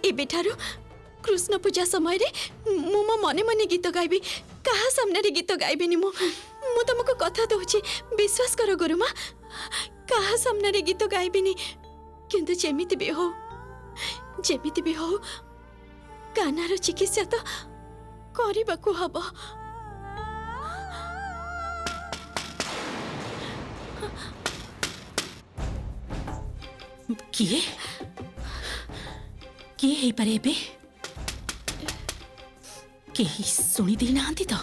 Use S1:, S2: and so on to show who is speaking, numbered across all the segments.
S1: एबेठारु कृष्ण पूजा समय रे मु मो मने मने गीत गाइबी कहा सामने रे गीत गाइबिनी मु तुमको कथा दउची विश्वास करो गुरुमा कहा सामने रे गीत गाइबिनी किंतु जेमिति भी हो कानार चिकित्सा तो करबाकू हबो।
S2: किए किए हे पारे एबे केही सुनी दे नांती तो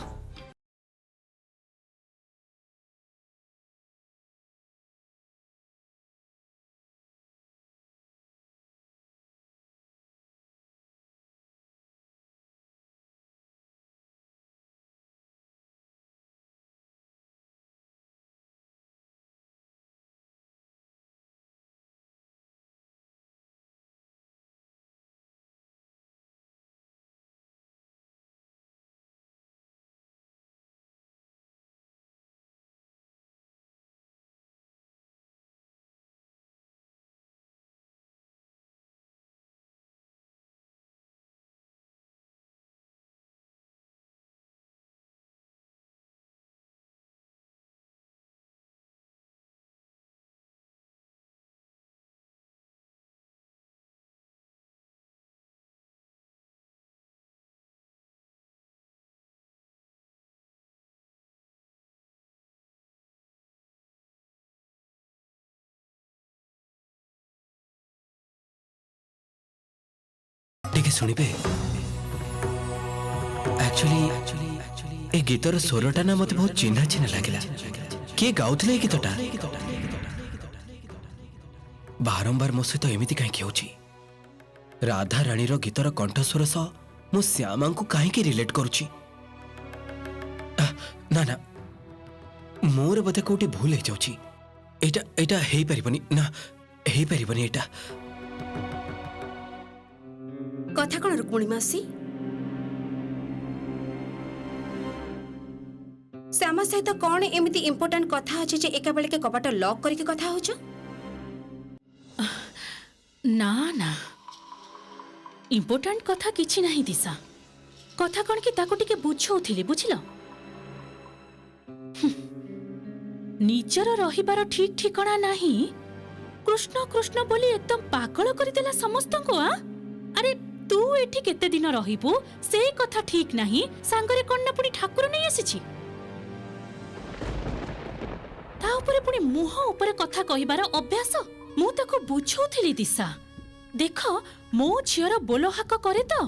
S3: टिके सुनिबे एक्चुअली ए गीतर स्वरटा ना मते बहुत चिन्हा चिन्हा लागला के गाउथले ए गीतटा बारंबार मो सहित एमिति काहे होची राधा रानी रो गीतर कंठस्वर सह मो श्यामा को काहे के रिलेट करूची ना ना मोर बते कोटी भूल हे जाउची एटा एटा हेई परिबनी ना हेई परिबनी एटा
S4: कथा कौन रुक्मिणी मासी श्यामा सहित कौन एमती इम्पोर्टेंट कथा अच्छे जे एका बेले के कपाट लॉक करके कथा होछ
S2: ना ना इम्पोर्टेंट कथा किछि नहीं दिशा कथा कौन कि ताको टिके बुझौथिली बुझिलो निजर रहिबार ठीक ठिकाना नहीं कृष्ण कृष्ण बोली एकदम पागल करदेला समस्त को अरे तू एठी केते दिन रहिबू से कथा ठीक नहीं सांगरे कन्ना पुनी ठाकुर नहीं आसीछि ता ऊपर पुनी मुह ऊपर कथा कहिबार अभ्यास मु ताको बुझौथिली दिशा देख मो झियर बोलो हाक करे तो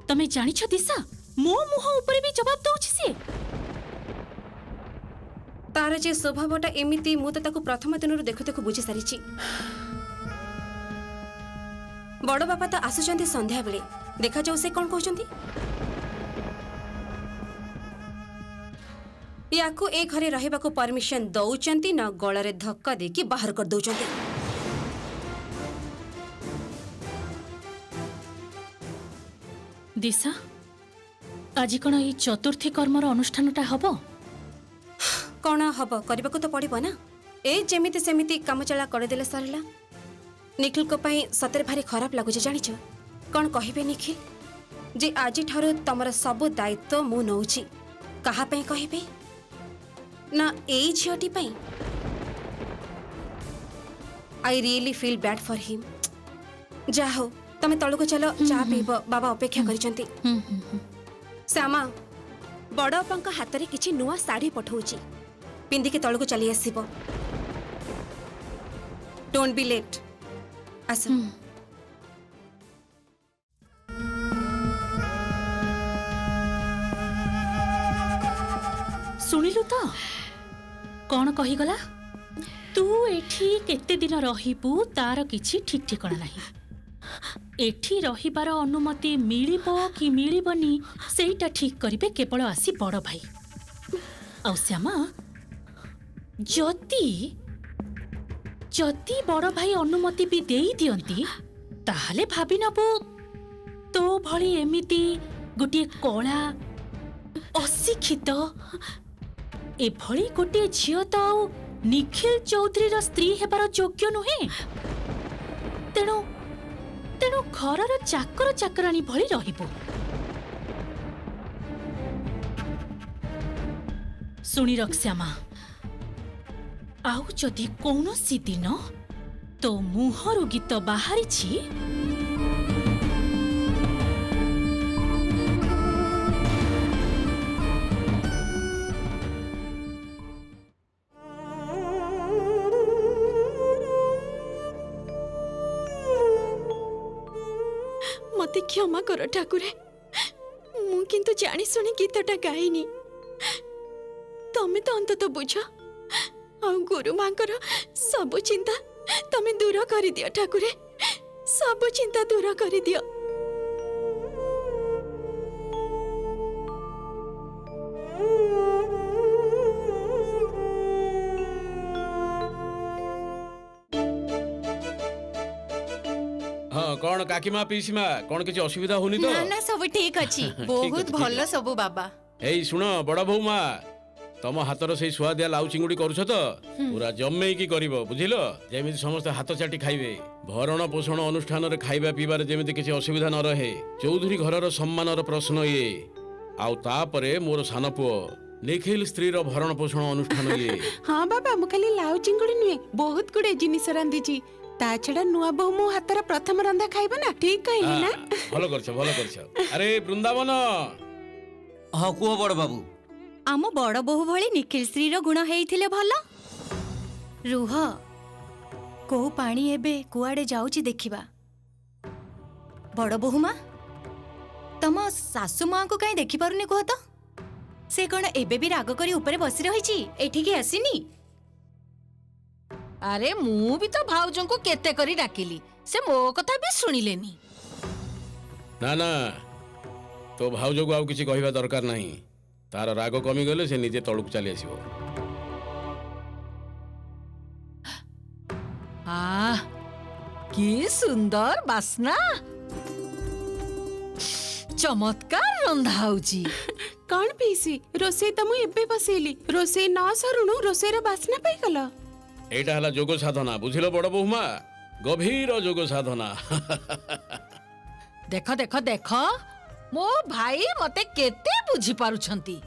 S2: तमे जानिछ दिशा मो मुह ऊपर भी जवाब दउछि से
S4: तार जे स्वभावटा एमिति मु ताको प्रथम दिनरु देखु देखु बुझी सारिछि बड़ बापा तो आसुचंती संध्या बेले देखा जाऊ से कौन कहउचंती याकू ए घरे रहिबा को परमिशन दउचंती न गळरे धक्का देकी बाहर कर दउचंती
S2: दिशा आज कौन ये चतुर्थी कर्मर अनुष्ठानटा हबो
S4: कौन हब करबा को तो पड़िबो ना ए जेमिति सेमिति काम चला कर देले सरला निखिल को पाई सତରେ भारी खराब लगुचे जानिछ कौन कहिबे निखिल जे आज ठारो तमर सब दायित्व मु नउची कहा पई कहिबे ना एई झियोटी पई I really feel bad for him जाहो तमे तळु को चलो चा पीबो बाबा अपेक्षा करिसंती श्यामा बड़ बापांक हाथ रे किछि नुआ साड़ी पठौची पिंदी के तळु को चली आसीबो डोंट बी लेट आसो
S2: सुनिलु तो कौन कही गला तू एठी केते दिन रहिबू तार किछि ठीक ठिकाना नहीं एठी रहिबार अनुमति मिलिबो कि मिलिबनी सेटा ठीक करिवे केवल आसी बड़ भाई आ श्यामा जति जति बड़ भाई अनुमति भी देई दियंती ताहले भाबी नबो तो भली एमिति गोटे कला अशिक्षित एभली गोटे झियो तो निखिल चौधरी स्त्री हेबार योग्य नुहे तेणु तेणु ଘରର ଚାକର ଚାକରାଣୀ ଭଳି ରହିବୁ। ଶୁଣି ରଖ ଶ୍ୟାମା, ଆଉ ଯଦି କୌଣସି ଦିନ ତୋ ମୁହଁରୁ ଗୀତ ବାହାରିଛି
S1: मते क्षमा कर ठाकुरे, मु किंतु जानी सुनी गीतटा गाइनी। तमे तो अंत तो बुझ आ गुरु मांकर सब चिंता तमे दूर कर दियो ठाकुरे, सब चिंता दूर कर दियो।
S5: हाँ कौन काकीमा पीसीमा कौन किसी असुविधा होनी तो
S6: ना ना सब ठीक अच्छी बहुत भल सब बाबा।
S5: एई सुन बड़ बहू मा तम हातर से सुआदिया लाउ चिंगुड़ी करूछ तो पूरा जम्मे की करिवो बुझिलो, जेमिति समस्त हाथ चाटी खाइबे। भरण पोषण अनुष्ठान रे खाइबा पीबार जेमिति किसी असुविधा न रहे। चौधरी घरर सम्मानर प्रश्न ये आउ तापरे मोर सान पुओ निखिल स्त्री रो भरण पोषण अनुष्ठान ये।
S7: हाँ बाबा मु खाली लाउ चिंगुड़ी नुहे बहुत गुडे जिनिस रांधिची, ता छड़ा नुआ बहु मो हातर प्रथम रंधा खाइबा ना, ठीक कहली ना।
S5: भलो करछ। अरे वृंदावन
S8: हाँ कुह बड़ बाबू।
S6: आम बड़ बोहू भली निखिल स्त्री रो गुण हेइथिले भल। रुह को पानी एबे कुआडे जाउची देखिबा। बड़ बोहू मां तम सासु मां को कहीं देखि पारुनी कह तो, से कोन एबे भी राग करी ऊपर बसी रहिची, एठिके आसीनी।
S9: अरे मु भी तो भाउजों को केते करी डाकिली, से मो कथा भी सुनिलेनी।
S5: ना ना तो भाउजो को आउ किसी कहवा दरकार नहीं, तार राग कमी गले से निजे तळुक चली आसीबो।
S9: आ की सुंदर बासना, चमत्कार रंधा होची।
S7: कौन पीसी रोसे तमु एबे बसेली, रोसे न सरुनु रोसे रो बासना पाई गला।
S5: एटा हला जोग साधना बुझिलो बड़ बहुमा, गभीर जोग साधना।
S9: देख देख देख मो भाई मते केते बुझी पारुछंती,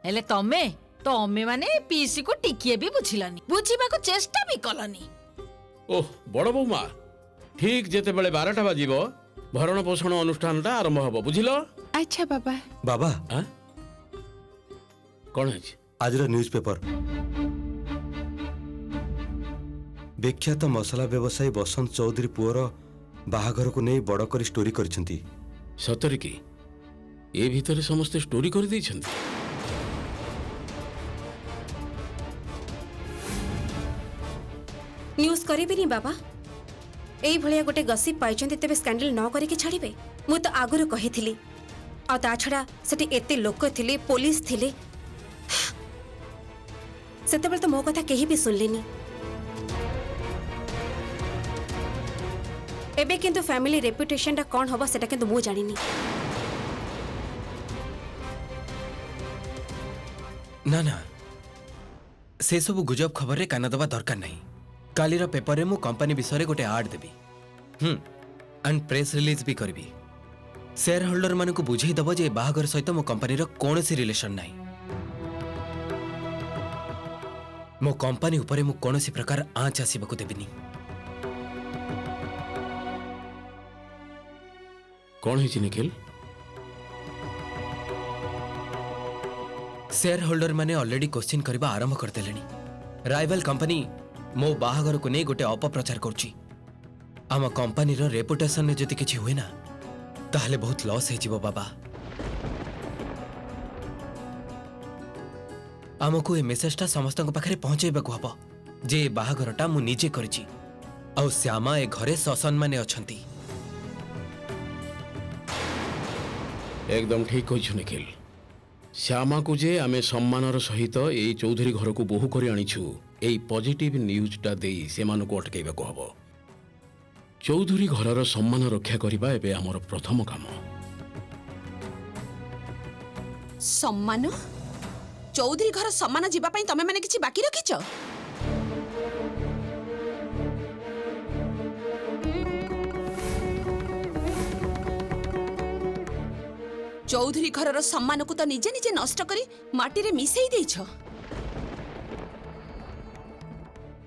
S9: हेले तमे माने पीसी को टिकिए भी बुझिलानी, बुझिबा को चेष्टा भी कलनी।
S5: ओह बड़ बहुमा ठीक जेते बेले 12टा बाजिबो भरण पोषण अनुष्ठानटा आरंभ हबो बुझिलो।
S7: अच्छा बाबा।
S3: बाबा
S5: हां कोन है
S3: आज रो न्यूज़पेपर विख्यात मसला व्यवसायी बसंत चौधरी पुअर बाहाघर को नहीं बड़ कर स्टोरी करछंती।
S5: सतरे की ए भीतर समस्त स्टोरी कर दी छंती।
S4: न्यूज करेबेनी बाबा, एई भलिया गोटे गसिप पाइचंती तेबे स्कैंडल न करिके छाड़िबे। मु तो आगुरु कहिथिली, आ ता छड़ा सेठी एते लोक थिले, पुलिस थिले, सेतेबेले तो मो कथा केही भी सुनलेनी। एबे किंतु फैमिली रेपुटेशन टा कोन हबो सेटा किंतु मु जानिनी।
S3: ना ना से सब गुजब खबर रे काना दबा दरकार नहीं। काली रो पेपर रे मु कंपनी विषय रे गोटे आड देबी एंड प्रेस रिलीज भी करबी। शेयर होल्डर मान को बुझे दबो जे बाहागर सहित मो कंपनी रो कोनोसी रिलेशन नहीं। मो कंपनी ऊपर मु कोनोसी प्रकार आँच आसीबा को देबिनी।
S5: कौन है निखिल?
S3: शेयर होल्डर माने ऑलरेडी क्वेश्चन करबा आरंभ करते लेनी। राइवल कंपनी मो बाहागर को नहीं गोटे अपप्रचार करची। आम कंपनी रो रेपुटेशन ने जति किछि हुए ना ताहले बहुत लॉस है जीवो बाबा। आमको ए मेसेजटा समस्त पाखरे पहुंचेबा को हबो जे बाहागरटा मु निजे करची आ श्यामा ए घरे ससम्माने अछंती।
S5: एकदम ठीक कहिछु निखिल। श्यामा को जे आमे सम्मानर सहित एई चौधरी घर को बहु करी आनिछु, एई पॉजिटिव न्यूजटा देई सेमानको अटकेबा को हबो। चौधरी घरर सम्मान रक्षा करिबा एबे हमर प्रथम काम।
S10: सम्मान? चौधरी घर सम्मान जीवा पई तमे माने किछि बाकी रखिछ? चौधरी घरर सम्मान को तो निजे निजे नष्ट करी माटी रे मिसई देछ।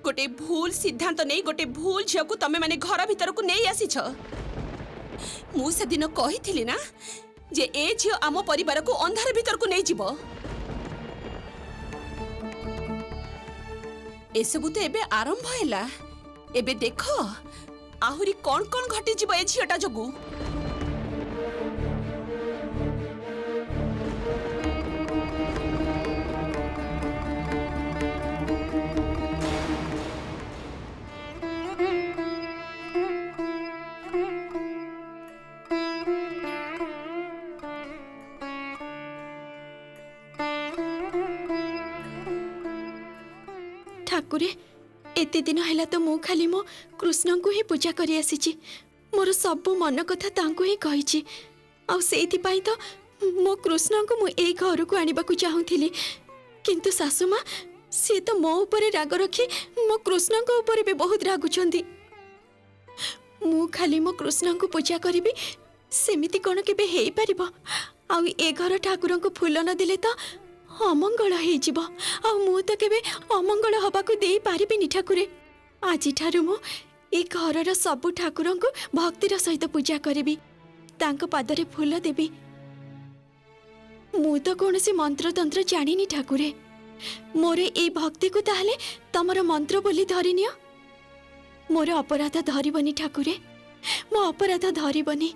S10: गोटे भूल सिद्धांत नहीं गोटे भूल झियो को तमे माने घर भीतर को नहीं आसी छ। मु से दिन कही थिली ना जे ए झियो आम परिवार को अंधार भीतर को नहीं जीवो। एसबु तो एबे आरंभ हैला। एबे देखो आहुरी कौन कौन घटी जीव ए झियोटा जोगु।
S1: ठाकुरे एते दिन हैला तो मु खाली मो कृष्ण को ही पूजा करी आसीची। मोर सब मन कथा तांको ही कहिची। आ सेति पाई तो मो कृष्ण को मु ए घर को आनिबा को चाहुथिली। किंतु सासु मां से तो मो ऊपर राग रखी मो कृष्ण को ऊपर भी बहुत रागुचंदी। मु खाली मो कृष्ण को पूजा करिबी सेमिति कोन केबे हेई परिबो। आ ए घर ठाकुर को फूल न दिले तो अमंगल हो मु तो केबे अमंगल हवा को दे पारिबिनी ठाकुरे। आज ठारु मु ए घरर सबु ठाकुर को भक्तिर सहित पूजा करिबी तांको पादरे फूल देबी। मु तो कौनसी मंत्र तंत्र जानिनी ठाकुरे। मोर ए भक्ति को ताहले तमर मंत्र बोली धरिनियो। मोर अपराध धरिबनी ठाकुरे, मो अपराध धरिबनी।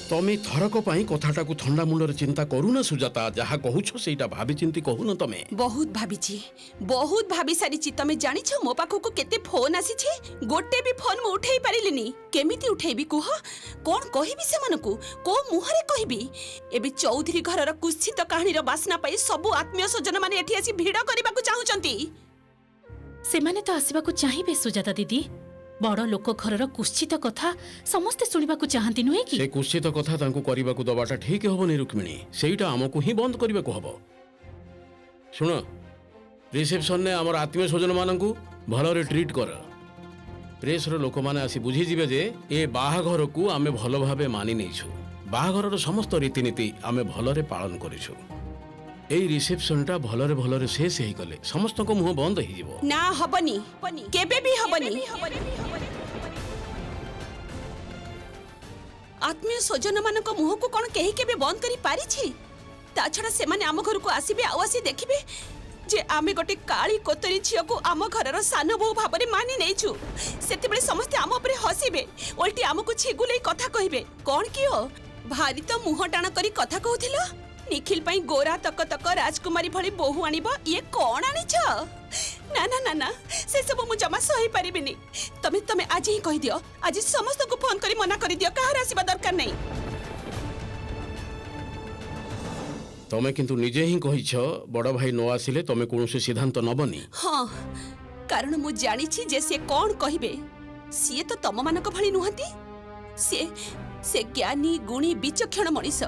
S5: तमे थरक पाई कथाटा को ठंडा मुंडर चिंता करू ना सुजाता। जहा कहूछ सेटा भाबी चिंती कहू ना तमे।
S10: बहुत भाबीची, बहुत भाबी सारीची। तमे जानिछ मो पाखो को केते फोन आसीछे। गोटे भी फोन मु उठेई पारिलिनी। केमिति उठेइबी कुह? कोन कहिबी से मनकु? को मुहरे कहिबी? एबे चौधरी घरर कुत्सित कहानीर बासना पाई सब आत्मीय स्वजन माने एठी आसी भिड़ करबाकू चाहुचंती।
S2: से माने तो आसीबाकू चाहिबे सुजाता दीदी। बड़ लोक घरर कुश्चित कथा समस्ते सुनिबाकू चाहती नुहे कि?
S5: से कुश्चित कथा तांको करिबाकू दबाटा ठीक होबनी रुक्मिणी। सेइटा हमकू ही बंद करिबाकू हबो। सुन रिसेप्शन ने हमर आत्मीय स्वजन मानकू भलरे ट्रीट कर। प्रेस रो लोक माने आसी बुझी जिवे जे ए बाहाघर को आमे भलो भाबे मानि नेछु। बाहाघरर समस्त रीतिनीति आमे भलरे पालन करिछु। एई रिसेप्शनटा भलरे भलरे शेष हेई गले समस्त को मुह बंद हेई जिवो।
S10: ना हबनी, केबे भी हबनी। आत्मीय स्वजन मानक मुह को कोन केही केबे बंद करी पारी छी? ता छडा से माने आम घर को आसीबे आवासी देखिबे जे आमे गोटे काली कोतरी छियो को आम घरर सानो बहु भाबरे मानि नेछु। सेते बेले समस्त आम ऊपर हसीबे, ओल्टी आमको छिगुले कथा कहिबे। कोन कियो भारी तो मुह टाण करी कथा कहउथिलो। निखिल पाई गोरा तक तक राजकुमारी भली बहु आनिबो ये कोन आनिछ? ना ना ना ना से सब मु जमा सही परिबिनी। तमे तमे आज ही कहि दियो। आज समस्त को फोन करी मना करि दियो। कहार आसीबा दरकार नहीं।
S5: तमे किंतु निजे ही कहिछ बड़ भाई न आसिले तमे कोनसे सिद्धांत नबनी।
S10: हां कारण मु जानि छी जे से कोन कहिबे। सिए तो तम मानक भली नुहंती। से ज्ञानी गुणी विचक्षण मनिष।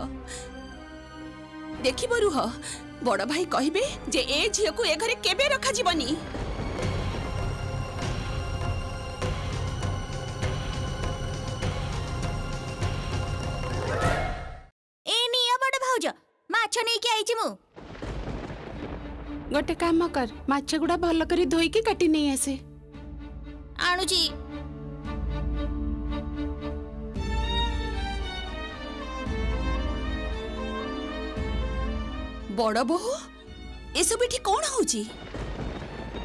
S10: देखिब रुह बड़ भाई कहिबे जे ए झियो को ए घरे केबे रखा जीवनी।
S6: ए निया बड़ भाउज माछ नै के आइछि मु।
S7: गोटे काम कर माछ गुड़ा भल करी धोई के काटी नहीं आसे।
S6: आणुची
S10: बड़ बहु ए सब एठी कोन होउची?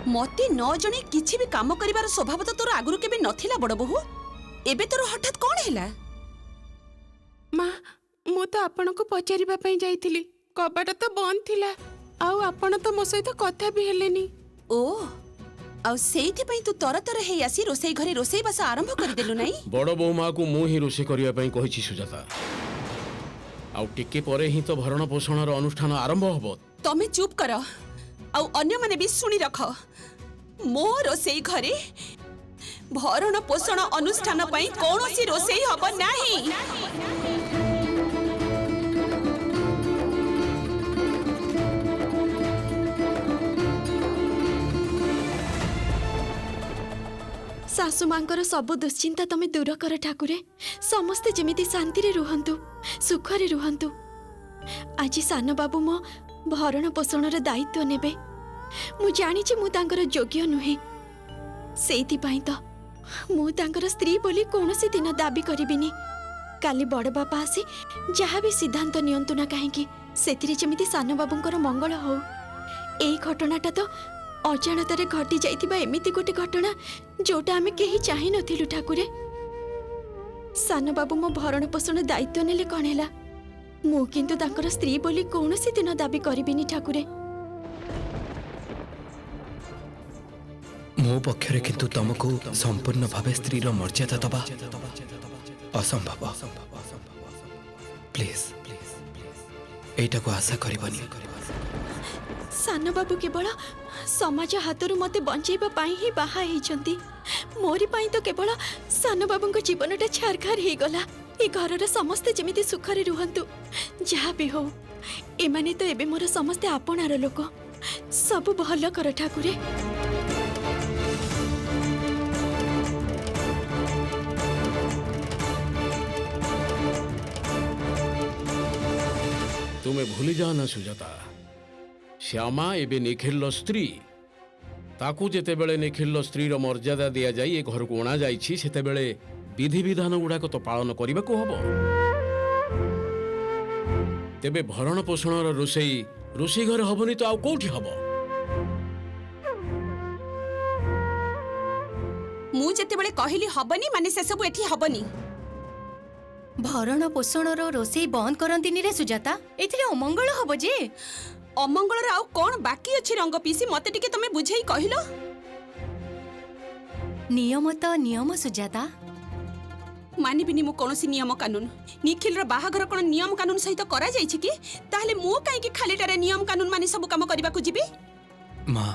S10: मते न जणे किछि भी काम करिवार स्वभाव तो तोर आगुरु केबे नथिला बड़ बहु। एबे तोर हठात कोन हैला?
S7: माँ मु तो आपण को पचारिबा पई जाइथिली। कबाट तो बंद थिला। आउ आपण तो मो सहित कथा भी हेलेनी।
S10: ओ आउ सेइथि पई तू तर तर हे आसी रोसई घरे रोसई बास आरंभ कर देलु नाही?
S5: बड़ बहु माँ को मु ही रोषे करिया पई कहिछि सुजाता। आउ टिके परे ही तो भरण पोषण अनुष्ठान आरंभ हबो।
S10: तमे चुप कर। आउ अन्य माने भी सुनी रख। मो रोसई घरे भरण पोषण अनुष्ठान पई कोनोसी रोसई हबो नाही।
S1: शाशु मांकर सब दुश्चिंता तमे दूर कर ठाकुरे समस्ते जेमिति शांति रे रुहंतु सुखरे रुहंतु आज सान बाबू मो भरण पोषण दायित्व नेबे मु जानी मु तांकर योग्य नुहे सेति पाई तो मु तांकर स्त्री बोली कौनसी दिन दाबी करिबिनी काली बड़ बापा आसी जहाँ भी सिद्धांत नियंतु ना कहीं सेतिरे जेमिति सान बाबूंकर मंगल हो एई घटनाटा तो अजाणतारे घटी जाइतिबा एमिति गोटे घटना जोटा आमे केही चाहि नथिलु ठाकुरे सान बाबू मो भरण पोषण दायित्व नेले कौन हैला मु किंतु तांकर स्त्री बोली कौनसी दिन दाबी करिबिनी ठाकुरे
S3: मो पक्षरे किंतु तुमको संपूर्ण भावे स्त्री रो मर्यादा दबा असंभव प्लीज एटा को आशा करिबनी
S1: सान बाबू केवल समाज हाथरू मते बंचेबा पाई ही बाहा हेइचंती मोरी पाई तो केवल सान बाबूंको जीवनटा छारखार हे गला ए घरर समस्त जेमिति सुखरे रुहंतु जहाँ भी हो एमाने तो एबे मोर समस्त आपणार लोक सब भल कर ठाकुरे
S5: तुम्हें भूली जाना सुजाता श्यामा एबे निखिल स्त्री ताकू जेते बेले निखिल स्त्री रो मर्यादा दिया जाई ए घर को अणा जाइछि सेते बेले विधि विधान गुड़ाक तो पालन करने को हब तेबे भरण पोषण रोषेई रोषेई घर हबनी तो आउ कोठी हब
S10: मु जेतेबेले कहली हबनी माने से सब एठी हबनी
S6: भरण पोषण रोषेई बंद करंतिनी रे सुजाता एथिरे अमंगल हबो जे
S10: अमंगल आउ कौन बाकी अछि रंग पीसी मते टिके तमे बुझेई कहिलो
S6: नियम तो नियम सुजाता
S10: मानिबिनी मु कोनोसी नियम कानून निखिल रो बाहाघर कोन नियम कानून सहित करा जाइछि कि ताहले मु काई कि खालीटारे नियम कानून माने सब काम करबा को जिबी
S3: माँ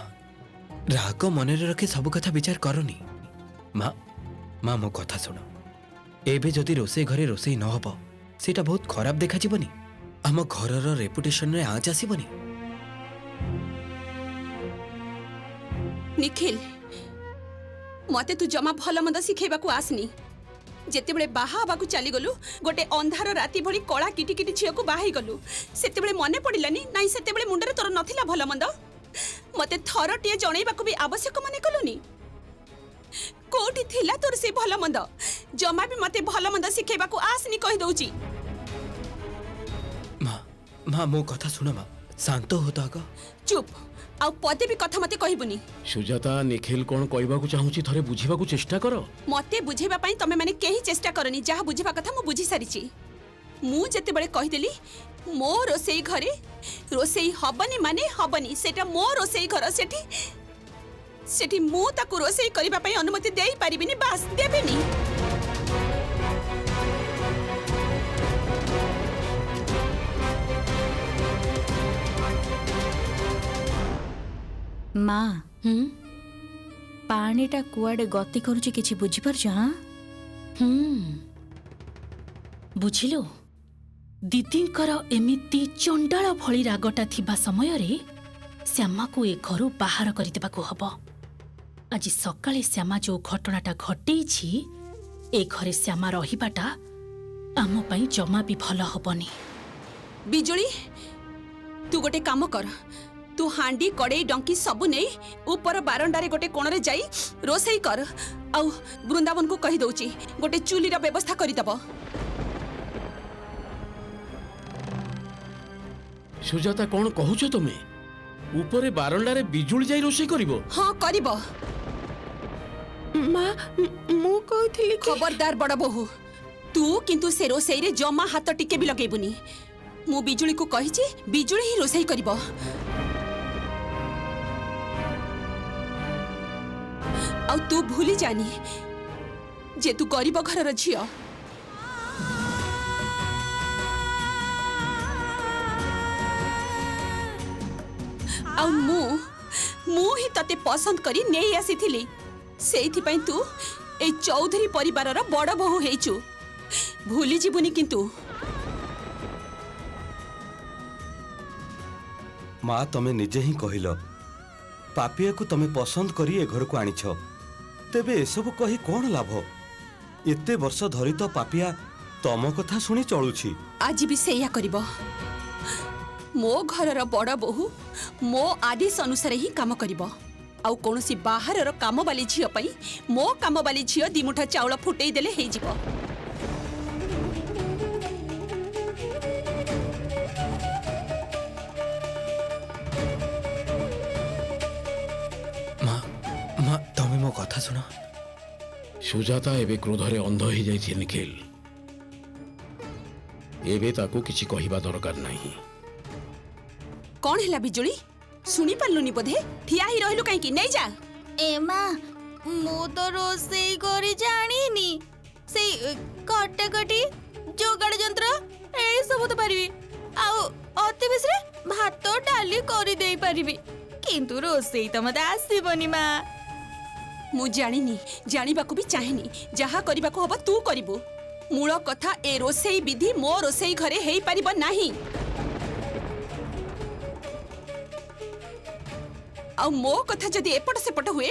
S3: राग मन रखी सब कथा विचार करनी माँ माँ मो कथा सुन एबे जदि रोषे घरे रोषे न हब सेटा बहुत खराब देखा जीवनी आम घरर रेपुटेशन रे आँच आसीबनी
S10: निखिल मते तू जमा भल मंद शिखेबा को आसनी जेतेबेले बाहा हबाकू चली गलु गोटे अंधार राति भली कला किटी किटी झियो को बाहाई गलु सेतेबेले मने पड़िलानी नाई सेतेबेले मुंडरे तोर नथिला भल मंद मते थरटिए जणैबाकू भी आवश्यक मने कलुनी कोठी थिला तोर से भल मंद जमा भी मते भल मंद शिखेबा को आसनी कहि दउची
S3: माँ माँ मो कथा सुन माँ शांत हो तो आग
S10: चुप आउ पदे भी कथा मते कहिबुनी
S5: सुजाता निखिल कोन कहबा को चाहूची थरे बुझीबा को चेष्टा करो
S10: मते बुझेबा पई तमे माने केही चेष्टा करनी जहा बुझेबा कथा मु बुझी सारिची मु जेते बळे कहि देली मो रोसेई घरे रोसेई हबनी माने हबनी सेटा मो रोसेई घर सेठी सेठी मु ताकू रोसेई करिबा पई अनुमति देई परिबिनी बास देबेनी
S6: माँ पानीटा कुआडे गति करूची किछि बुझी पारछ हां
S2: बुझिलो दीदींकर एमिति चंडाळ भଳି रागटा थिबा समय रे श्यामा को ए घरु बाहर करि देबाको हबो आज सकाळे श्यामा जो घटनाटा घटेइछि ए घरे श्यामा रहिबाटा आम पई जमा भी भल हबनी
S10: बिजुली तू गोटे काम कर तू हांडी कड़े डंकी सबु नहीं ऊपर बारंडारे गोटे कोणरे जाई रोसई कर आउ वृंदावन को कहि दउची गोटे चूली रा व्यवस्था करि दबो
S5: सुजाता कोन कहूछ तुमे ऊपर बारंडारे बिजुली जाई रोसई करिवो
S10: हां करिवो
S7: माँ मु कहथिली कि
S10: खबरदार बड़ बहु तू किंतु से रोसई रे जमा हाथ टिके भी लगेबुनी मु बिजुली को कहिची बिजुली ही रोसई करिवो आउ तू भूली जानी जे तू गरीब घरर झियो आउ मु ही तते पसंद करी नहीं आसीथिली सेइथि पई तू ए चौधरी परिवारर बड़ बहु हेइचु भूली जीवनी किंतु
S11: माँ तमे निजे ही कहिल पापिया को तमे पसंद करी ए घर को आनिछ तेबे एसबु कही कौन लाभ? एते वर्ष धरी तो पापिया तम कथा शुणी चलुछि।
S10: आज भी सेया करिब। मो घरर बड़ बोहू मो आदेश अनुसार ही काम करिब। आउ कोनोसी बाहरर काम वाली झियो पई मो काम वाली झियो दिमुठा चाउल फुटेई देले हेई जिवो।
S3: माँ माँ तमे मो कथा सुन।
S5: सुजाता एबे क्रोधरे अंध हो जाइए निखिल। एबे ताको किछि कहिबा दरकार नहीं।
S10: कौन हैला बिजुली सुनी पारलुनी बोधे ठिया ही रहलु काई कि नै जा।
S6: एमा मु तो रोसेई करी जानिनी। से कटाकटी जोगाड़ जंत्र ए सब तो पारिबी। आउ अति बेसरे भात डाली करी देई पारिबी, किंतु रोसेई तो मते आसीबनी मा।
S10: मु जानिनी जानिबाकू भी चाहेनी। जहा करिबाकू हबो तू करिबू। मूल कथा ए रोसेई विधि मो रोसेई घरे हेई पारिबो नाही। आ मो कथा जदि एपट सेपट हुए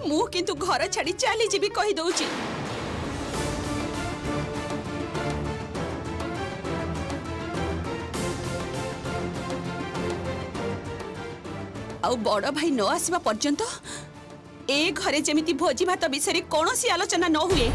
S10: मु किंतु घर छाड़ी चली जीवी कही दउची। आउ बड़ भाई न आसीबा पर्यंत ए घरे जेमिति भोजी भात विषय कौन सी आलोचना न हुए।